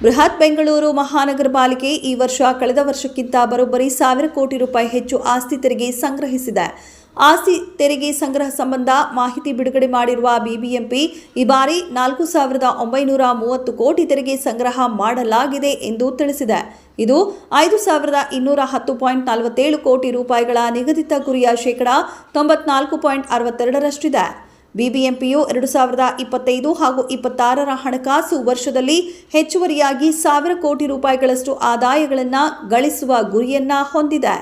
ಬೃಹತ್ ಬೆಂಗಳೂರು ಮಹಾನಗರ ಪಾಲಿಕೆ ಈ ವರ್ಷ ಕಳೆದ ವರ್ಷಕ್ಕಿಂತ ಬರೋಬ್ಬರಿ 1,000 ಕೋಟಿ ರೂಪಾಯಿ ಹೆಚ್ಚು ಆಸ್ತಿ ತೆರಿಗೆ ಸಂಗ್ರಹಿಸಿದೆ. ಆಸ್ತಿ ತೆರಿಗೆ ಸಂಗ್ರಹ ಸಂಬಂಧ ಮಾಹಿತಿ ಬಿಡುಗಡೆ ಮಾಡಿರುವ ಬಿಬಿಎಂಪಿ ಈ ಬಾರಿ 4,930 ಕೋಟಿ ತೆರಿಗೆ ಸಂಗ್ರಹ ಮಾಡಲಾಗಿದೆ ಎಂದು ತಿಳಿಸಿದೆ. ಇದು 5,210.47 ಕೋಟಿ ರೂಪಾಯಿಗಳ ನಿಗದಿತ ಗುರಿಯ ಶೇಕಡಾ 94.62ರಷ್ಟಿದೆ. ಬಿಬಿಎಂಪಿಯು 2025 ಹಾಗೂ 26ರ ಹಣಕಾಸು ವರ್ಷದಲ್ಲಿ ಹೆಚ್ಚುವರಿಯಾಗಿ 1,000 ಕೋಟಿ ರೂಪಾಯಿಗಳಷ್ಟು ಆದಾಯಗಳನ್ನು ಗಳಿಸುವ ಗುರಿಯನ್ನ ಹೊಂದಿದೆ.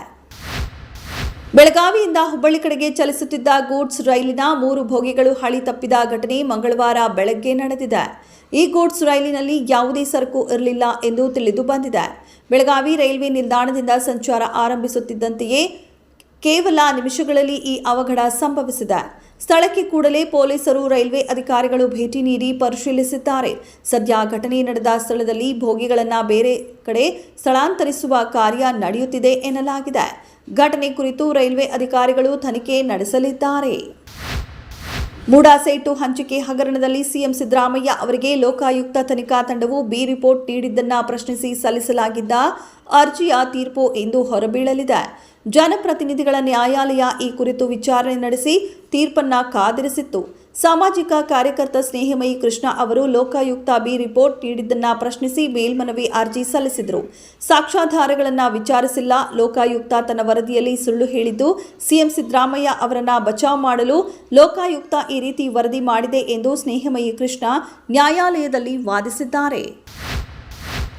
ಬೆಳಗಾವಿಯಿಂದ ಹುಬ್ಬಳ್ಳಿ ಕಡೆಗೆ ಚಲಿಸುತ್ತಿದ್ದ ಗೂಡ್ಸ್ ರೈಲಿನ 3 ಬೋಗಿಗಳು ಹಳಿ ತಪ್ಪಿದ ಘಟನೆ ಮಂಗಳವಾರ ಬೆಳಗ್ಗೆ ನಡೆದಿದೆ. ಈ ಗೂಡ್ಸ್ ರೈಲಿನಲ್ಲಿ ಯಾವುದೇ ಸರಕು ಇರಲಿಲ್ಲ ಎಂದು ತಿಳಿದು ಬಂದಿದೆ. ಬೆಳಗಾವಿ ರೈಲ್ವೆ ನಿಲ್ದಾಣದಿಂದ ಸಂಚಾರ ಆರಂಭಿಸುತ್ತಿದ್ದಂತೆಯೇ ಕೇವಲ ನಿಮಿಷಗಳಲ್ಲಿ ಈ ಅವಘಡ ಸಂಭವಿಸಿದೆ. ಸ್ಥಳಕ್ಕೆ ಕೂಡಲೇ ಪೊಲೀಸರು, ರೈಲ್ವೆ ಅಧಿಕಾರಿಗಳು ಭೇಟಿ ನೀಡಿ ಪರಿಶೀಲಿಸಿದ್ದಾರೆ. ಸದ್ಯ ಘಟನೆ ನಡೆದ ಸ್ಥಳದಲ್ಲಿ ಬೋಗಿಗಳನ್ನು ಬೇರೆ ಕಡೆ ಸ್ಥಳಾಂತರಿಸುವ ಕಾರ್ಯ ನಡೆಯುತ್ತಿದೆ ಎನ್ನಲಾಗಿದೆ. ಘಟನೆ ಕುರಿತು ರೈಲ್ವೆ ಅಧಿಕಾರಿಗಳು ತನಿಖೆ ನಡೆಸಲಿದ್ದಾರೆ. ಮೂಡಾ ಸೈಟು ಹಂಚಿಕೆ ಹಗರಣದಲ್ಲಿ ಸಿಎಂ ಸಿದ್ದರಾಮಯ್ಯ ಅವರಿಗೆ ಲೋಕಾಯುಕ್ತ ತನಿಖಾ ತಂಡವು ಬಿ ರಿಪೋರ್ಟ್ ನೀಡಿದ್ದನ್ನು ಪ್ರಶ್ನಿಸಿ ಸಲ್ಲಿಸಲಾಗಿದ್ದ ಅರ್ಜಿಯ ತೀರ್ಪು ಇಂದು ಹೊರಬೀಳಲಿದೆ. ಜನಪ್ರತಿನಿಧಿಗಳ ನ್ಯಾಯಾಲಯ ಈ ಕುರಿತು ವಿಚಾರಣೆ ನಡೆಸಿ ತೀರ್ಪನ್ನ ಕಾದಿರಿಸಿತ್ತು. ಸಾಮಾಜಿಕ ಕಾರ್ಯಕರ್ತ ಸ್ನೇಹಮಯಿ ಕೃಷ್ಣ ಅವರು ಲೋಕಾಯುಕ್ತ ಬಿ ರಿಪೋರ್ಟ್ ನೀಡಿದ್ದನ್ನು ಪ್ರಶ್ನಿಸಿ ಮೇಲ್ಮನವಿ ಅರ್ಜಿ ಸಲ್ಲಿಸಿದರು. ಸಾಕ್ಷ್ಯಾಧಾರಗಳನ್ನು ವಿಚಾರಿಸಿಲ್ಲ, ಲೋಕಾಯುಕ್ತ ತನ್ನ ವರದಿಯಲ್ಲಿ ಸುಳ್ಳು ಹೇಳಿದ್ದು ಸಿಎಂ ಸಿದ್ದರಾಮಯ್ಯ ಅವರನ್ನು ಬಚಾವ್ ಮಾಡಲು ಲೋಕಾಯುಕ್ತ ಈ ರೀತಿ ವರದಿ ಮಾಡಿದೆ ಎಂದು ಸ್ನೇಹಮಯಿ ಕೃಷ್ಣ ನ್ಯಾಯಾಲಯದಲ್ಲಿ ವಾದಿಸಿದ್ದಾರೆ.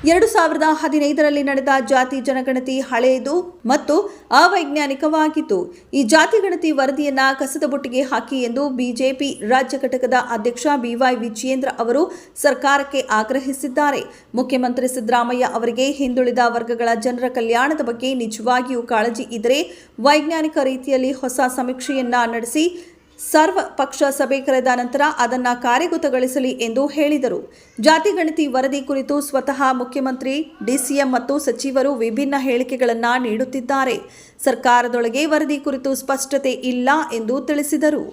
2015ರಲ್ಲಿ ನಡೆದ ಜಾತಿ ಜನಗಣತಿ ಹಳೆಯದು ಮತ್ತು ಅವೈಜ್ಞಾನಿಕವಾಗಿತ್ತು. ಈ ಜಾತಿ ಗಣತಿ ವರದಿಯನ್ನ ಕಸದ ಬುಟ್ಟಿಗೆ ಹಾಕಿ ಎಂದು ಬಿಜೆಪಿ ರಾಜ್ಯ ಘಟಕದ ಅಧ್ಯಕ್ಷ ಬಿವೈ ವಿಜಯೇಂದ್ರ ಅವರು ಸರ್ಕಾರಕ್ಕೆ ಆಗ್ರಹಿಸಿದ್ದಾರೆ. ಮುಖ್ಯಮಂತ್ರಿ ಸಿದ್ದರಾಮಯ್ಯ ಅವರಿಗೆ ಹಿಂದುಳಿದ ವರ್ಗಗಳ ಜನರ ಕಲ್ಯಾಣದ ಬಗ್ಗೆ ನಿಜವಾಗಿಯೂ ಕಾಳಜಿ ಇದ್ದರೆ ವೈಜ್ಞಾನಿಕ ರೀತಿಯಲ್ಲಿ ಹೊಸ ಸಮೀಕ್ಷೆಯನ್ನ ನಡೆಸಿ ಸರ್ವ ಪಕ್ಷ ಸಭೆ ಕರೆದ ನಂತರ ಅದನ್ನು ಕಾರ್ಯಗತಗೊಳಿಸಲಿ ಎಂದು ಹೇಳಿದರು. ಜಾತಿ ಗಣತಿ ವರದಿ ಕುರಿತು ಸ್ವತಃ ಮುಖ್ಯಮಂತ್ರಿ, ಡಿಸಿಎಂ ಮತ್ತು ಸಚಿವರು ವಿಭಿನ್ನ ಹೇಳಿಕೆಗಳನ್ನು ನೀಡುತ್ತಿದ್ದಾರೆ. ಸರ್ಕಾರದೊಳಗೆ ವರದಿ ಕುರಿತು ಸ್ಪಷ್ಟತೆ ಇಲ್ಲ ಎಂದು ತಿಳಿಸಿದರು.